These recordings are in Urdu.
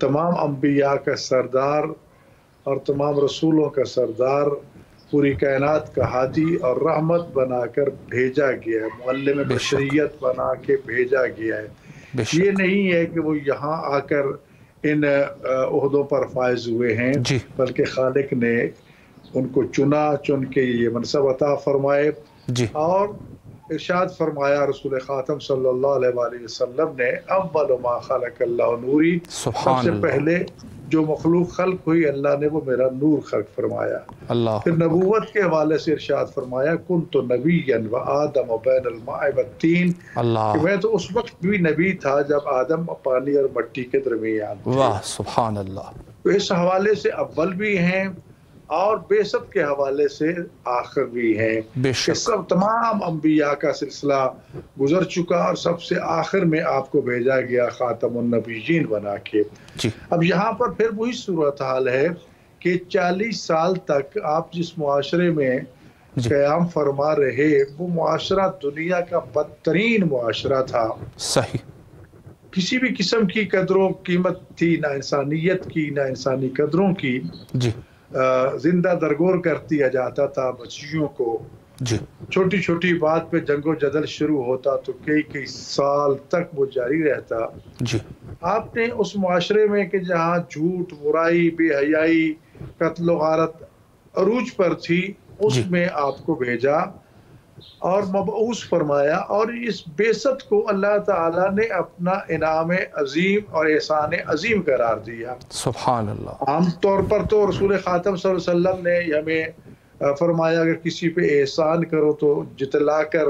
تمام انبیاء کا سردار اور تمام رسولوں کا سردار، پوری کائنات کا ہادی اور رحمت بنا کر بھیجا گیا ہے، معلم بشریت بنا کے بھیجا گیا ہے۔ یہ نہیں ہے کہ وہ یہاں آ کر ان عہدوں پر فائز ہوئے ہیں، بلکہ خالق نے ان کو چن کے یہ منصب عطا فرمائے۔ اور ارشاد فرمایا رسول خاتم صلی اللہ علیہ وآلہ وسلم نے، اول ما خلق اللہ نوری، سب سے پہلے جو مخلوق خلق ہوئی اللہ نے وہ میرا نور خلق فرمایا۔ پھر نبوت کے حوالے سے ارشاد فرمایا، کنت نبیا وآدم بین الماء والطین، کہ میں تو اس وقت بھی نبی تھا جب آدم پانی اور مٹی کے درمیان تھے۔ واہ سبحان اللہ۔ تو اس حوالے سے اول بھی ہیں اور بعثت کے حوالے سے آخر بھی ہیں، کہ سب تمام انبیاء کا سلسلہ گزر چکا اور سب سے آخر میں آپ کو بھیجا گیا خاتم النبیین بنا کے۔ اب یہاں پر پھر وہی صورتحال ہے کہ 40 سال تک آپ جس معاشرے میں قیام فرما رہے، وہ معاشرہ دنیا کا بدترین معاشرہ تھا۔ صحیح۔ کسی بھی قسم کی قدر و قیمت تھی نہ انسانیت کی، نہ انسانی قدروں کی۔ زندہ درگور کر دیا جاتا تھا بچیوں کو۔ چھوٹی چھوٹی بات پہ جنگ و جدل شروع ہوتا تو کئی سال تک وہ جاری رہتا۔ آپ نے اس معاشرے میں کہ جہاں جھوٹ، برائی، بے حیائی، قتل و غارت عروج پر تھی، اس میں آپ کو بھیجا اور مبعوث فرمایا، اور اس بعثت کو اللہ تعالیٰ نے اپنا انعام عظیم اور احسان عظیم قرار دیا۔ سبحان اللہ۔ عام طور پر تو رسول خاتم صلی اللہ علیہ وسلم نے ہمیں فرمایا اگر کسی پہ احسان کرو تو جتلا کر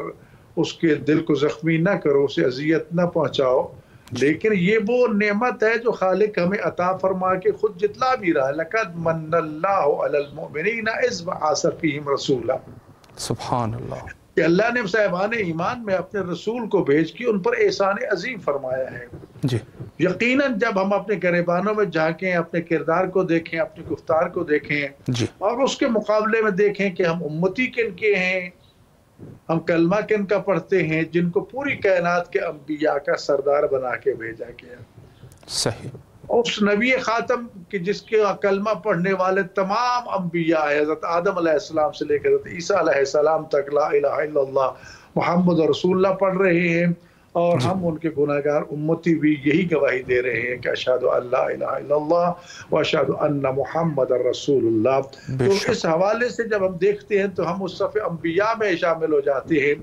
اس کے دل کو زخمی نہ کرو، اسے اذیت نہ پہنچاؤ، لیکن یہ وہ نعمت ہے جو خالق ہمیں عطا فرما کے خود جتلا بھی رہا ہے۔ لقد من اللہ علی المؤمنین اذ بعث فیہم رسولا۔ سبحان اللہ۔ کہ اللہ نے صاحبان ایمان میں اپنے رسول کو بھیج کے ان پر احسان عظیم فرمایا ہے۔ یقیناً جب ہم اپنے گریبانوں میں جھانکیں، اپنے کردار کو دیکھیں، اپنی گفتار کو دیکھیں اور اس کے مقابلے میں دیکھیں کہ ہم امتی کن کے ہیں، ہم کلمہ کن کا پڑھتے ہیں، جن کو پوری کائنات کے انبیاء کا سردار بنا کے بھیجا گیا۔ صحیح۔ اس نبی خاتم کی جس کے کلمہ پڑھنے والے تمام انبیاء ہیں، حضرت آدم علیہ السلام سے لے کر حضرت عیسیٰ علیہ السلام تک لا الہ الا اللہ محمد رسول اللہ پڑھ رہے ہیں، اور ہم ان کے گناہگار امتی بھی یہی گواہی دے رہے ہیں کہ اشہد ان لا الہ الا اللہ و اشہد ان محمد رسول اللہ۔ تو اس حوالے سے جب ہم دیکھتے ہیں تو ہم اس صف انبیاء میں شامل ہو جاتے ہیں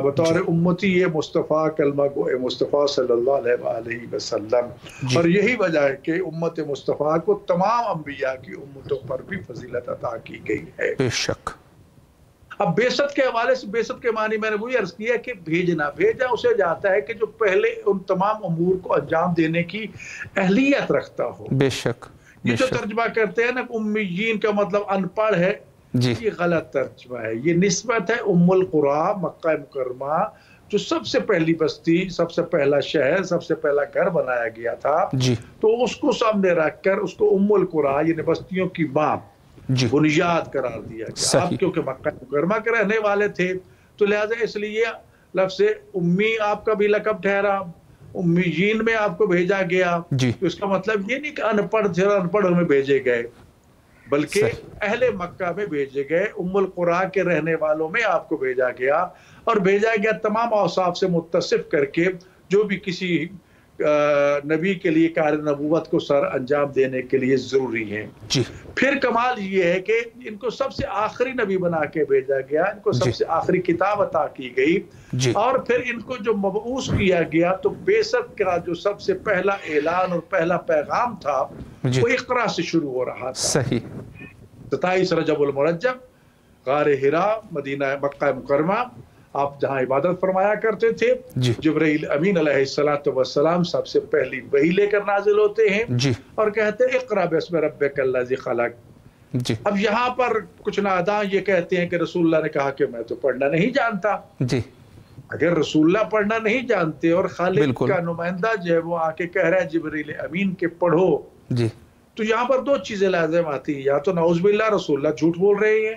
بطور امتی یہ مصطفیٰ کلمہ گو مصطفیٰ صلی اللہ علیہ وآلہ وسلم۔ اور یہی وجہ ہے کہ امت مصطفیٰ کو تمام انبیاء کی امتوں پر بھی فضیلت عطا کی گئی ہے۔ بے شک۔ اب بعثت کے حوالے سے، بعثت کے معنی میں نے وہی عرض کیا کہ بھیجنا، بھیجا اسے جاتا ہے کہ جو پہلے ان تمام امور کو انجام دینے کی اہلیت رکھتا ہو۔ بے شک۔ یہ جو ترجمہ کرتے ہیں نا امیین کا مطلب ان پڑھ ہے، یہ غلط ترجمہ ہے۔ یہ نسبت ہے ام القریٰ مکہ مکرمہ، جو سب سے پہلی بستی، سب سے پہلا شہر، سب سے پہلا گھر بنایا گیا تھا، تو اس کو سامنے رکھ کر اس کو ام القریٰ یعنی بستیوں کی ماں بنیاد قرار دیا گیا۔ اب کیونکہ مکہ مکرمہ کے رہنے والے تھے تو لہٰذا اس لیے لفظ امی آپ کا بھی لقب ٹھہرا، امیین میں آپ کو بھیجا گیا۔ تو اس کا مطلب یہ نہیں کہ ان پڑھ تھے اور ان پڑھوں میں بھیجے گئے، بلکہ اہل مکہ میں بھیجے گئے، ام القریٰ کے رہنے والوں میں آپ کو بھیجا گیا، اور بھیجا گیا تمام اوصاف سے متصف کر کے جو بھی کسی نبی کے لیے کار نبوت کو سر انجام دینے کے لیے ضروری ہیں۔ پھر کمال یہ ہے کہ ان کو سب سے آخری نبی بنا کے بھیجا گیا، ان کو سب سے آخری کتاب عطا کی گئی، اور پھر ان کو جو مبعوث کیا گیا تو بعثت کا جو سب سے پہلا اعلان اور پہلا پیغام تھا وہ اقرا سے شروع ہو رہا تھا۔ صحیح۔ 27 رجب المرجب غار حراء مدینہ مکہ مکرمہ، آپ جہاں عبادت فرمایا کرتے تھے، جبرائیل امین علیہ السلام سب سے پہلی وحی لے کر نازل ہوتے ہیں اور کہتے ہیں اقرا بسم ربک الذی خلق۔ اب یہاں پر کچھ ناداں یہ کہتے ہیں کہ رسول اللہ نے کہا کہ میں تو پڑھنا نہیں جانتا۔ اگر رسول اللہ پڑھنا نہیں جانتے اور خالق کا نمائندہ جو ہے وہ آ کے کہہ رہا ہے جبرائیل امین کے پڑھو، تو یہاں پر دو چیزیں لازم آتی ہیں، یا تو نعوذ باللہ رسول اللہ جھوٹ بول رہے ہیں،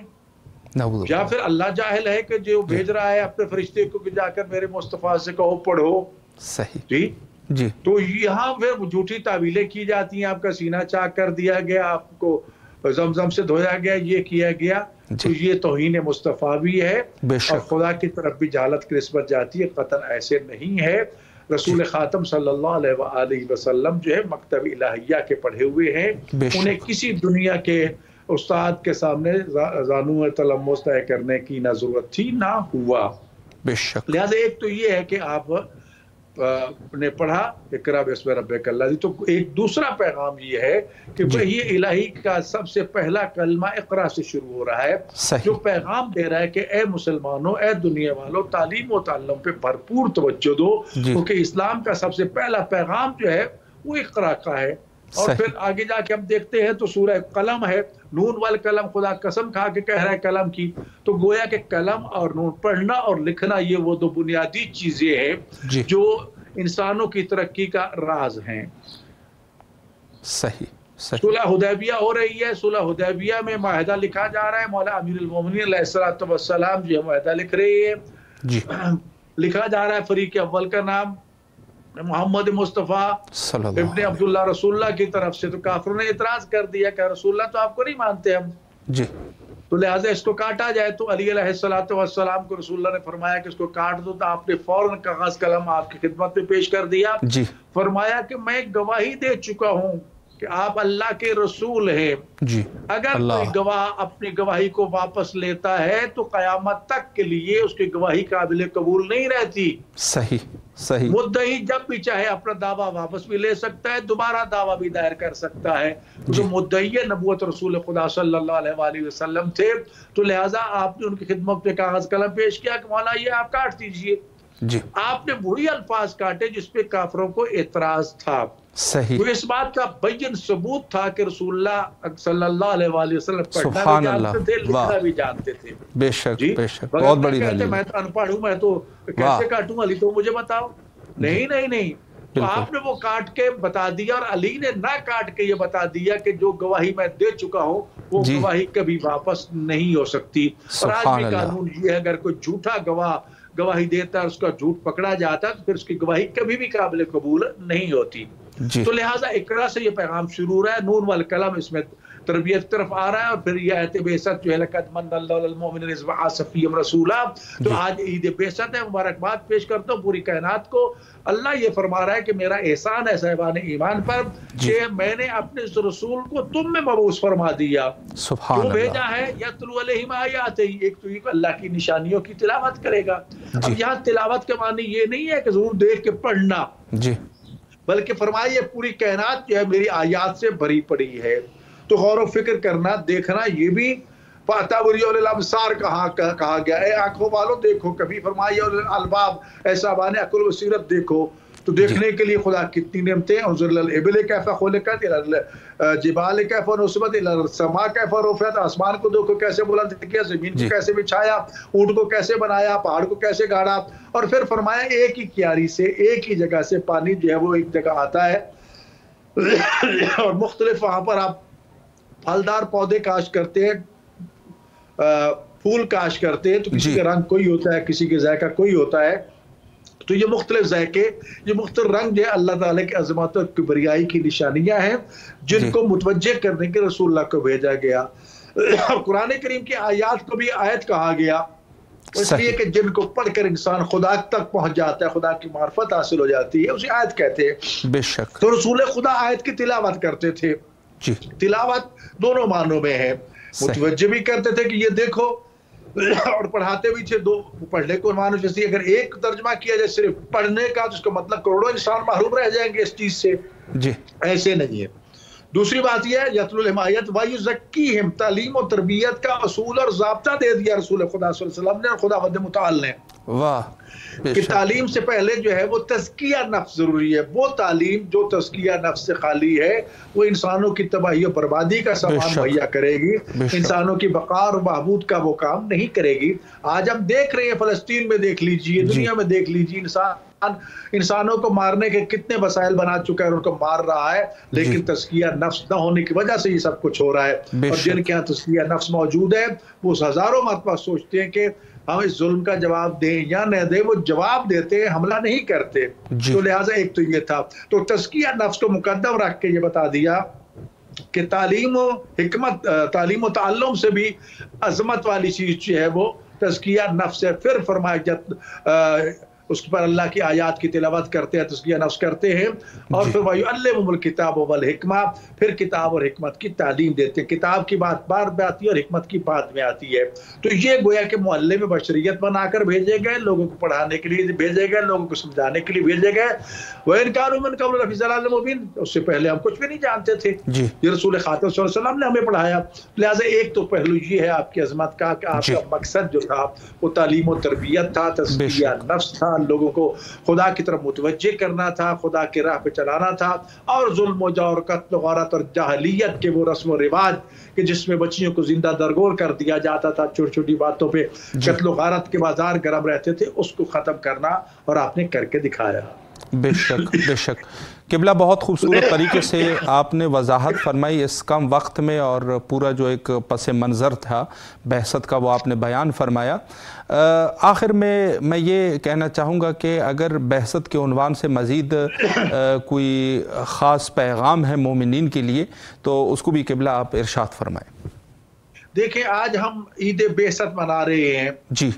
یا پھر اللہ جاہل ہے کہ جو بھیج رہا ہے اپنے فرشتے کو کہ جا کر میرے مصطفیٰ سے کہو پڑھو۔ صحیح۔ جی جی تو یہاں پھر جھوٹی تعویلیں کی جاتی ہیں، آپ کا سینہ چاک کر دیا گیا، آپ کو زمزم سے دھویا گیا، یہ کیا گیا، تو یہ توہین مصطفیٰ بھی ہے اور خدا کی طرف بھی جہالت کی نسبت جاتی ہے۔ قطعاً ایسے نہیں ہے۔ رسول خاتم صلی اللہ علیہ وآلہ وسلم جو ہے مکتب الہیہ کے پڑھے ہوئے ہیں، انہیں کسی دنیا کے استاد کے سامنے زانو تلمس طے کرنے کی نہ ضرورت تھی نہ ہوا۔ لہذا ایک تو یہ ہے کہ آپ نے پڑھا اقرا بسم ربک الذی، تو ایک دوسرا پیغام یہ ہے کہ وحی الہی کا سب سے پہلا کلمہ اقرا سے شروع ہو رہا ہے، جو پیغام دے رہا ہے کہ اے مسلمانوں، اے دنیا والوں، تعلیم و تعلم پہ بھرپور توجہ دو، کیونکہ اسلام کا سب سے پہلا پیغام جو ہے وہ اقرا کا ہے۔ اور پھر آگے جا کے ہم دیکھتے ہیں تو سورہ قلم ہے، نون والقلم، خدا قسم کھا کے کہہ رہا ہے قلم کی، تو گویا کہ قلم اور نون، پڑھنا اور لکھنا، یہ وہ دو بنیادی چیزیں ہیں جو انسانوں کی ترقی کا راز ہیں۔ صحیح۔ صلح حدیبیہ ہو رہی ہے، صلح حدیبیہ میں معاہدہ لکھا جا رہا ہے، مولا امیر المومنین علیہ السلام جو ہے معاہدہ لکھ رہی ہے، لکھا جا رہا ہے فریق اول کا نام محمد مصطفیٰ ابن عبداللہ رسول اللہ کی طرف سے۔ تو کافروں نے اعتراض کر دیا کہ رسول اللہ تو آپ کو نہیں مانتے ہم، تو لہٰذا اس کو کاٹا جائے۔ تو علی علیہ السلام کو رسول اللہ نے فرمایا کہ اس کو کاٹ دو، تو آپ نے فوراً کاغذ قلم آپ کی خدمت میں پیش کر دیا، فرمایا کہ میں گواہی دے چکا ہوں کہ آپ اللہ کے رسول ہیں، اگر کوئی گواہ اپنی گواہی کو واپس لیتا ہے تو قیامت تک کے لیے اس کی گواہی قابل قبول نہیں رہتی۔ صحیح صحیح۔ مدعی جب بھی چاہے اپنا دعویٰ واپس بھی لے سکتا ہے، دوبارہ دعویٰ بھی دائر کر سکتا ہے۔ جو مدعی نبوت رسول خدا صلی اللہ علیہ وآلہ وسلم تھے، تو لہٰذا آپ نے ان کی خدمت پہ کاغذ قلم پیش کیا کہ مولا یہ آپ کاٹ دیجئے۔ آپ نے وہی الفاظ کاٹے جس پہ کافروں کو اعتراض تھا۔ تو اس بات کا بین ثبوت تھا کہ رسول اللہ صلی اللہ علیہ وآلہ وسلم پڑھنا بھی جانتے تھے، لکھنا بھی جانتے تھے۔ بے شک بے شک، بہت بڑی دلیل۔ میں تو ان پڑھ ہوں، میں تو کیسے کاٹوں؟ علی تو مجھے بتاؤ۔ نہیں، تو آپ نے وہ کاٹ کے بتا دیا، اور علی نے نہ کاٹ کے یہ بتا دیا کہ جو گواہی میں دے چکا ہوں وہ گواہی کبھی واپس نہیں ہو سکتی۔ اور آج بھی قانون یہ ہے، اگر کوئی جھوٹا گواہی دیتا ہے، اس کا جھوٹ پکڑا جاتا ہے، تو پھر اس کی گواہی کبھی بھی قابل قبول نہیں ہوتی۔ تو لہٰذا اقرا سے یہ پیغام شروع ہو رہا ہے، نون والقلم اس میں تربیت طرف آ رہا ہے، اور پھر یہ آیت بعثت جو ہے لقد من اللہ علی المؤمنین اذ بعث فیہم رسولا۔ تو آج عید بعثت ہے، مبارکباد پیش کرتا ہوں پوری کائنات کو۔ اللہ یہ فرما رہا ہے کہ میرا احسان ہے صاحبان ایمان پر کہ میں نے اپنے اس رسول کو تم میں مبعوث فرما دیا، جو بھیجا ہے یتلو علیہم آیاتہ، ایک تو یہ اللہ کی نشانیوں کی تلاوت کرے گا۔ اب یہاں تلاوت کا معنی یہ نہیں ہے کہ ضرور دیکھ کے پڑھنا، بلکہ فرمایا یہ پوری کائنات جو ہے میری آیات سے بھری پڑی ہے، تو غور و فکر کرنا، دیکھنا، یہ بھی فَأَتَبْرِيَ الْأَبْصَارَ کہا گیا، اے آنکھوں والوں دیکھو، کبھی فرمایا الباب، اے صاحبان عقل و بصیرت دیکھو۔ تو دیکھنے کے لیے خدا کتنی نعمتیں ہیں۔ انظر الی الابل کیف خلقت، الی الجبال کیف نصبت، الی السماء کیف رفعت، آسمان کو دیکھو کیسے بلند کیا، زمین کو کیسے بچھایا، اونٹ کو کیسے بنایا، پہاڑ کو کیسے گاڑا، اور پھر فرمایا ایک ہی کیاری سے، ایک ہی جگہ سے پانی جو ہے وہ ایک جگہ آتا ہے، اور مختلف وہاں پر آپ پھلدار پودے کاشت کرتے ہیں، پھول کاشت کرتے ہیں، تو کسی کا رنگ کوئی ہوتا ہے، کسی کے ذائقہ کوئی ہوتا ہے، تو یہ مختلف ذائقے، یہ مختلف رنگ جو ہے اللہ تعالیٰ کی عظمت اور کبریائی کی نشانیاں ہیں، جن کو متوجہ کرنے کے رسول اللہ کو بھیجا گیا۔ اور قرآن کریم کی آیات کو بھی آیت کہا گیا، اس لیے کہ جن کو پڑھ کر انسان خدا تک پہنچ جاتا ہے، خدا کی معرفت حاصل ہو جاتی ہے، اسے آیت کہتے ہیں۔ بے شک۔ تو رسول خدا آیت کی تلاوت کرتے تھے۔ تلاوت دونوں معنوں میں ہے، متوجہ بھی کرتے تھے کہ یہ دیکھو، اور پڑھاتے بھی تھے۔ دو پڑھنے کو معنی جیسے اگر ایک ترجمہ کیا جائے صرف پڑھنے کا، تو اس کا مطلب کروڑوں انسان محروم رہ جائیں گے اس چیز سے، ایسے نہیں ہے۔ دوسری بات یہ ہے یتلو علیہم آیات ویزکیہم، تعلیم و تربیت کا اصول اور ضابطہ دے دیا رسول خدا صلی اللہ علیہ وسلم نے اور خداوند متعال نے، کہ تعلیم سے پہلے جو ہے وہ تزکیہ نفس ضروری ہے۔ وہ تعلیم جو تزکیہ نفس سے خالی ہے وہ انسانوں کی تباہی و بربادی کا سامان مہیا کرے گی، انسانوں کی بقا اور بہبود کا وہ کام نہیں کرے گی۔ آج ہم دیکھ رہے ہیں، فلسطین میں دیکھ لیجئے، دنیا میں دیکھ لیجئے، انسان انسانوں کو مارنے کے کتنے وسائل بنا چکا ہے اور ان کو مار رہا ہے، لیکن تزکیہ نفس نہ ہونے کی وجہ سے یہ سب کچھ ہو رہا ہے۔ اور جن کے یہاں تزکیہ نفس موجود ہے وہ ہزاروں مرتبہ سوچتے ہیں کہ ہم اس ظلم کا جواب دیں یا نہ دیں، وہ جواب دیتے ہیں، حملہ نہیں کرتے۔ تو لہٰذا ایک تو یہ تھا، تو تزکیہ نفس کو مقدم رکھ کے یہ بتا دیا کہ تعلیم و حکمت، تعلیم و تعلم سے بھی عظمت والی چیز جو ہے وہ تزکیہ نفس ہے۔ پھر فرمایا اس پر اللہ کی آیات کی تلاوت کرتے ہیں، تزکیہ نفس کرتے ہیں، اور پھر وَيُعَلِّمُهُمُ الْكِتَابَ وَالْحِکْمَةَ، پھر کتاب اور حکمت کی تعلیم دیتے ہیں۔ کتاب کی بات بعد میں آتی ہے اور حکمت کی بعد میں آتی ہے۔ تو یہ گویا کہ معلم بشریت بنا کر بھیجے گئے، لوگوں کو پڑھانے کے لیے بھیجے گئے، لوگوں کو سمجھانے کے لیے بھیجے گئے۔ وَإِنْ كَانُوا مِنْ قَبْلُ لَفِي ضَلَالٍ مُبِينٍ، اس سے پہلے ہم کچھ بھی نہیں جانتے تھے، یہ رسول خاتم صلی اللہ علیہ وسلم نے ہمیں پڑھایا۔ لہٰذا ایک تو پہلو یہ ہے آپ کی عظمت کا کہ آپ کا مقصد جو تھا وہ تعلیم و تربیت تھا، تزکیہ نفس تھا، لوگوں کو خدا کی طرف متوجہ کرنا تھا، خدا کی راہ پہ چلانا تھا، اور ظلم و جور، قتل و غارت اور جاہلیت کے وہ رسم و رواج کہ جس میں بچیوں کو زندہ درگور کر دیا جاتا تھا، چھوٹی چھوٹی باتوں پہ قتل و غارت کے بازار گرم رہتے تھے، اس کو ختم کرنا اور آپ نے کر کے دکھایا۔ بے شک بے شک قبلہ، بہت خوبصورت طریقے سے آپ نے وضاحت فرمائی اس کم وقت میں، اور پورا جو ایک پس منظر تھا بعثت کا وہ آپ نے بیان فرمایا۔ آخر میں یہ کہنا چاہوں گا کہ اگر بعثت کے عنوان سے مزید کوئی خاص پیغام ہے مومنین کے لیے تو اس کو بھی قبلہ آپ ارشاد فرمائیں۔ دیکھیں، آج ہم عید بعثت منا رہے ہیں، جی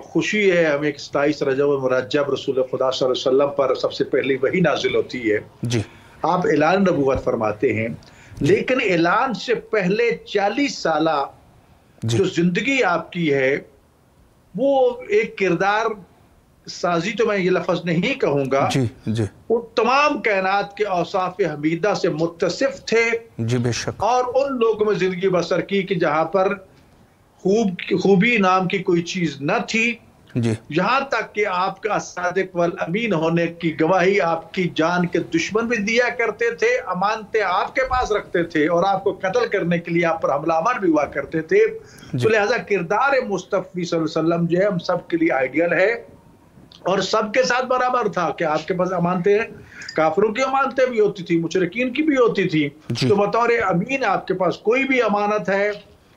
خوشی ہے ہمیں کہ 27 رجب المرجب رسول خدا صلی اللہ علیہ وسلم پر سب سے پہلی وحی نازل ہوتی ہے۔ جی آپ اعلان نبوت فرماتے ہیں، لیکن اعلان سے پہلے 40 سالہ جو زندگی آپ کی ہے وہ ایک کردار سازی، تو میں یہ لفظ نہیں کہوں گا، وہ تمام کائنات کے اوصاف حمیدہ سے متصف تھے۔ جی بے شک، اور ان لوگوں میں زندگی بسر کی کہ جہاں پر خوبی نام کی کوئی چیز نہ تھی، یہاں تک کہ آپ کا صادق والامین ہونے کی گواہی آپ کی جان کے دشمن بھی دیا کرتے تھے، امانتیں آپ کے پاس رکھتے تھے، اور آپ کو قتل کرنے کے لیے آپ پر حملہ آور بھی ہوا کرتے تھے۔ تو لہذا کردار مصطفی صلی اللہ علیہ وسلم جو ہے ہم سب کے لیے آئیڈیل ہے، اور سب کے ساتھ برابر تھا کہ آپ کے پاس امانتیں، کافروں کی امانتیں بھی ہوتی تھی، مشرکین کی بھی ہوتی تھی۔ تو بطور امین آپ کے پاس کوئی بھی امانت ہے،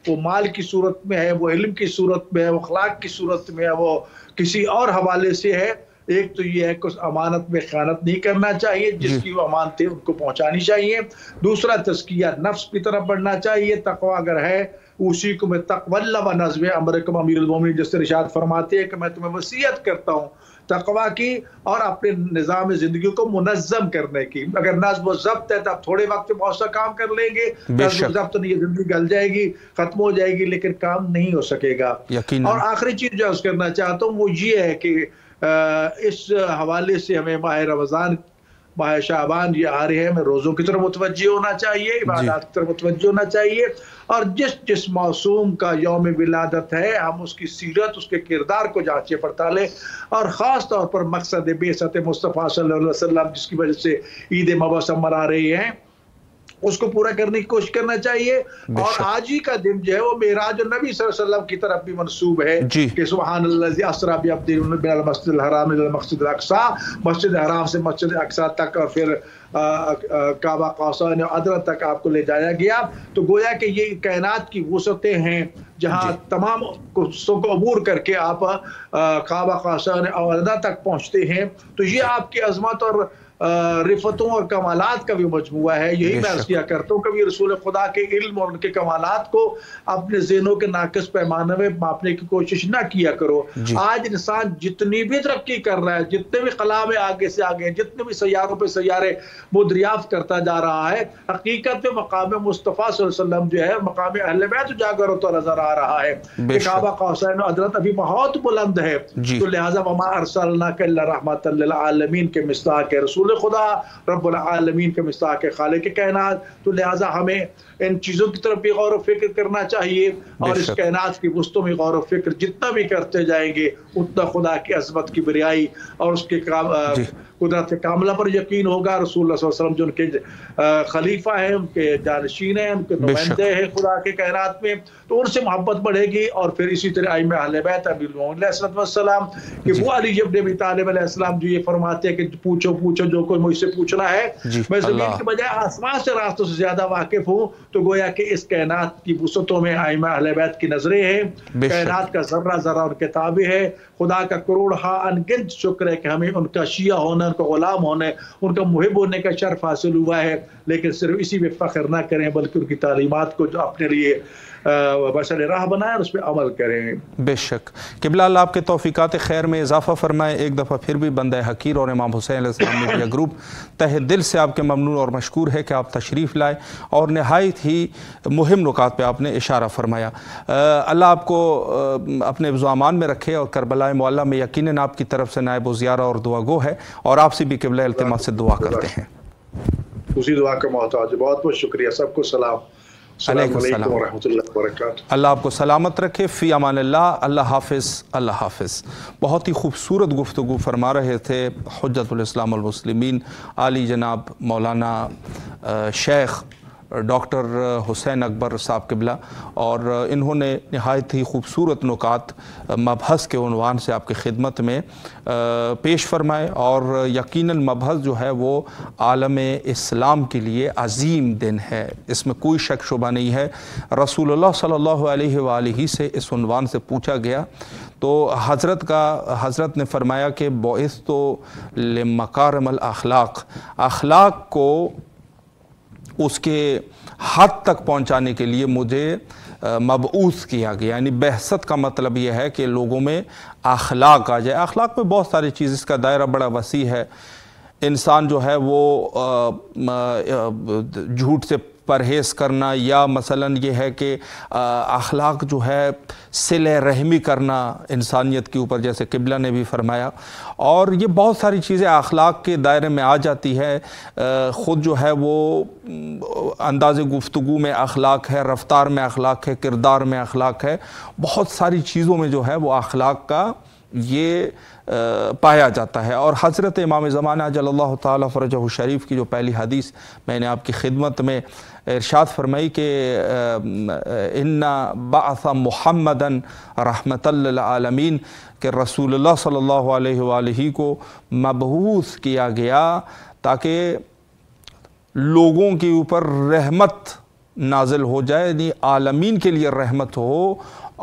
وہ مال کی صورت میں ہے، وہ علم کی صورت میں ہے، وہ اخلاق کی صورت میں ہے، وہ کسی اور حوالے سے ہے، ایک تو یہ ہے کہ اس امانت میں خیانت نہیں کرنا چاہیے، جس کی وہ امانتیں ان کو پہنچانی چاہیے۔ دوسرا تزکیہ نفس کی طرف بڑھنا چاہیے، تقوی اگر ہے اوصیکم بالتقوی اللہ ونظم امرکم امیر المومنین، جس سے ارشاد فرماتے ہیں کہ میں تمہیں وصیت کرتا ہوں تقوی کی اور اپنے نظام زندگی کو منظم کرنے کی۔ اگر نظم و ضبط ہے تو آپ تھوڑے وقت میں بہت سا کام کر لیں گے، نظم و ضبط نہیں، زندگی گل جائے گی، ختم ہو جائے گی، لیکن کام نہیں ہو سکے گا۔ اور آخری چیز جو کرنا چاہتا ہوں وہ یہ ہے کہ اس حوالے سے ہمیں ماہ رمضان، ماہ شعبان یہ آ رہے ہیں، ہمیں روزوں کی طرف متوجہ ہونا چاہیے، عبادات کی طرف متوجہ ہونا چاہیے، اور جس معصوم کا یوم ولادت ہے ہم اس کی سیرت، اس کے کردار کو جانچے پڑتالیں، اور خاص طور پر مقصد بعثت مصطفیٰ صلی اللہ علیہ وسلم جس کی وجہ سے عید مبعث منا رہے ہیں، اس کو پورا کرنے کی کوشش کرنا چاہیے۔ اور آج ہی کا دن جو ہے وہ معراج النبی صلی اللہ علیہ وسلم کی طرف بھی منسوب ہے کہ سبحان الذی اسری بعبدہ من المسجد الحرام الی المسجد الاقصی، مسجد حرام سے مسجد اقصی تک، اور پھر کعبہ قوسین ادنی تک آپ کو لے جایا گیا۔ تو گویا کہ یہ کائنات کی وسعتیں ہیں جہاں تمام قدسوں کو عبور کر کے آپ کعبہ قوسین ادنی تک پہنچتے ہیں۔ تو یہ آپ کی عظمت اور رفتوں اور کمالات کا بھی مجموعہ ہے۔ یہی میں عرض کیا کرتا ہوں کہ رسول خدا کے علم اور ان کے کمالات کو اپنے ذہنوں کے ناقص پیمانے میں ماپنے کی کوشش نہ کیا کرو۔ آج انسان جتنی بھی ترقی کر رہا ہے، جتنے بھی خلا میں آگے سے آگے، جتنے بھی سیاروں پہ سیارے وہ دریافت کرتا جا رہا ہے، حقیقت میں مقام مصطفیٰ صلی اللہ علیہ وسلم جو ہے، مقام اہل بیت اجاگر ہوتا نظر آ رہا ہے کہ کعبہ قوسین ادنی ابھی بہت بلند ہے۔ تو لہٰذا وما ارسلناک الا رحمۃ للعالمین کے مصداق ہے۔ رسول رسول خدا، رب العالمین کا مصداق خالق کائنات، تو لہٰذا ہمیں ان چیزوں کی طرف بھی غور و فکر کرنا چاہیے، اور اس کائنات کی وسطوں میں غور و فکر جتنا بھی کرتے جائیں گے اتنا خدا کی عظمت کی بریائی اور اس کے قدرت کاملہ پر یقین ہوگا۔ رسول اللہ صلی اللہ علیہ وسلم جو ان کے خلیفہ ہیں، ان کے جانشین ہیں، ان کے نمائندے ہیں خدا کے کائنات میں، تو ان سے محبت بڑھے گی۔ اور پھر اسی طرح ائمہ اہل بیت امیر المومنین علیہ السلام کہ وہ علی ابن ابی طالب علیہ السلام جو یہ فرماتے ہیں کہ پوچھو جو کوئی مجھ سے پوچھنا ہے، میں زمین کے بجائے آسمان سے راستوں سے زیادہ واقف ہوں۔ تو گویا کہ اس کائنات کی وسعتوں میں ائمہ اہل بیت کی نظریں ہیں، کائنات کا ذرہ ذرہ ان کے تابع ہے۔ خدا کا کروڑہا انگنت شکر ہے کہ ہمیں ان کا شیعہ ہونا، ان کا غلام ہونے، ان کا محب ہونے کا شرف حاصل ہوا ہے، لیکن صرف اسی میں فخر نہ کریں بلکہ ان کی تعلیمات کو جو اپنے لیے بشر راہ بنائیں اور اس پہ عمل کریں۔ بے شک قبلہ اللہ آپ کے توفیقات خیر میں اضافہ فرمائے۔ ایک دفعہ پھر بھی بندہ حقیر اور امام حسین علیہ السلام میڈیا گروپ تہ دل سے آپ کے ممنون اور مشکور ہے کہ آپ تشریف لائے اور نہایت ہی مہم نکات پہ آپ نے اشارہ فرمایا۔ اللہ آپ کو اپنے امان میں رکھے، اور کربلا معلیٰ میں یقیناً آپ کی طرف سے نائب و زیارہ اور دعا گو ہے، اور آپ سے بھی قبلہ التماس سے دعا کرتے ہیں۔ اسی دعا کا محتاج، بہت بہت شکریہ، سب کو سلام، السلام علیکم ورحمۃ اللہ وبرکاتہ۔ اللہ آپ کو سلامت رکھے، فی امان اللہ، اللہ حافظ، اللہ حافظ۔ بہت ہی خوبصورت گفتگو فرما رہے تھے حجت الاسلام والمسلمین عالی جناب مولانا شیخ ڈاکٹر حسین اکبر صاحب قبلہ، اور انہوں نے نہایت ہی خوبصورت نکات مبحث کے عنوان سے آپ کی خدمت میں پیش فرمائے، اور یقیناً مبحث جو ہے وہ عالم اسلام کے لیے عظیم دن ہے، اس میں کوئی شک شبہ نہیں ہے۔ رسول اللہ صلی اللہ علیہ وآلہ سے اس عنوان سے پوچھا گیا تو حضرت نے فرمایا کہ بعثت لمکارم الاخلاق، اخلاق کو اس کے حد تک پہنچانے کے لیے مجھے مبعوث کیا گیا، یعنی بعثت کا مطلب یہ ہے کہ لوگوں میں اخلاق آ جائے۔ اخلاق میں بہت ساری چیز، اس کا دائرہ بڑا وسیع ہے۔ انسان جو ہے وہ جھوٹ سے پرہیز کرنا، یا مثلاً یہ ہے کہ اخلاق جو ہے صلہ رحمی کرنا انسانیت کے اوپر، جیسے قبلہ نے بھی فرمایا، اور یہ بہت ساری چیزیں اخلاق کے دائرے میں آ جاتی ہے۔ خود جو ہے وہ انداز گفتگو میں اخلاق ہے، رفتار میں اخلاق ہے، کردار میں اخلاق ہے، بہت ساری چیزوں میں جو ہے وہ اخلاق کا یہ پایا جاتا ہے۔ اور حضرت امام زمانہ جل اللہ تعالیٰ فرجہ الشریف کی جو پہلی حدیث میں نے آپ کی خدمت میں ارشاد فرمائی کہ ان بعث محمدً رحمۃ للعالمین، کہ رسول اللہ صلی اللہ علیہ وآلہ کو مبعوث کیا گیا تاکہ لوگوں کے اوپر رحمت نازل ہو جائے، یعنی عالمین کے لیے رحمت ہو۔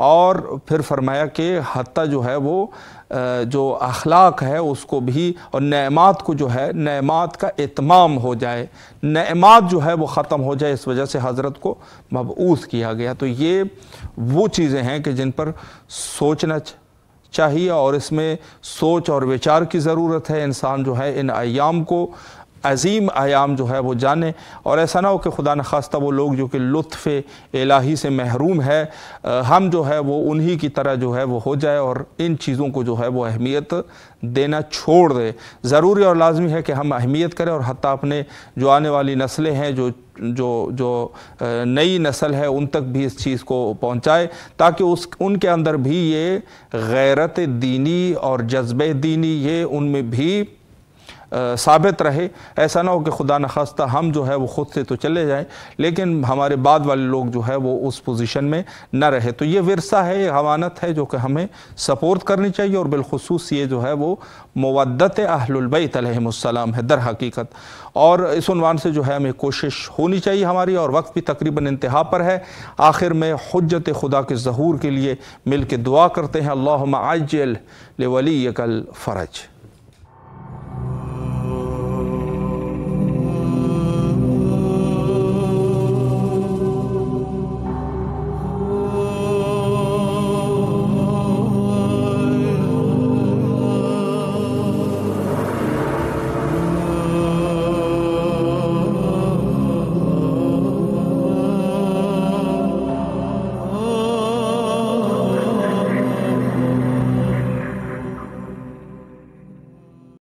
اور پھر فرمایا کہ حتیٰ جو ہے وہ جو اخلاق ہے اس کو بھی، اور نعمات کو جو ہے نعمات کا اتمام ہو جائے، نعمات جو ہے وہ ختم ہو جائے، اس وجہ سے حضرت کو مبعوث کیا گیا۔ تو یہ وہ چیزیں ہیں کہ جن پر سوچنا چاہیے، اور اس میں سوچ اور وچار کی ضرورت ہے۔ انسان جو ہے ان ایام کو، عظیم ایام جو ہے وہ جانے، اور ایسا نہ ہو کہ خدا نخواستہ وہ لوگ جو کہ لطف الہی سے محروم ہے، ہم جو ہے وہ انہی کی طرح جو ہے وہ ہو جائے اور ان چیزوں کو جو ہے وہ اہمیت دینا چھوڑ دے۔ ضروری اور لازمی ہے کہ ہم اہمیت کریں، اور حتیٰ اپنے جو آنے والی نسلیں ہیں، جو نئی نسل ہے، ان تک بھی اس چیز کو پہنچائے، تاکہ ان کے اندر بھی یہ غیرت دینی اور جذبہ دینی یہ ان میں بھی ثابت رہے۔ ایسا نہ ہو کہ خدا نخواستہ ہم جو ہے وہ خود سے تو چلے جائیں لیکن ہمارے بعد والے لوگ جو ہے وہ اس پوزیشن میں نہ رہے۔ تو یہ ورثہ ہے، یہ امانت ہے جو کہ ہمیں سپورٹ کرنی چاہیے، اور بالخصوص یہ جو ہے وہ مودت اہل البیت علیہم السلام ہے در حقیقت۔ اور اس عنوان سے جو ہے ہمیں کوشش ہونی چاہیے ہماری، اور وقت بھی تقریباً انتہا پر ہے۔ آخر میں حجت خدا کے ظہور کے لیے مل کے دعا کرتے ہیں، اللہم عجل لولیک الفرج۔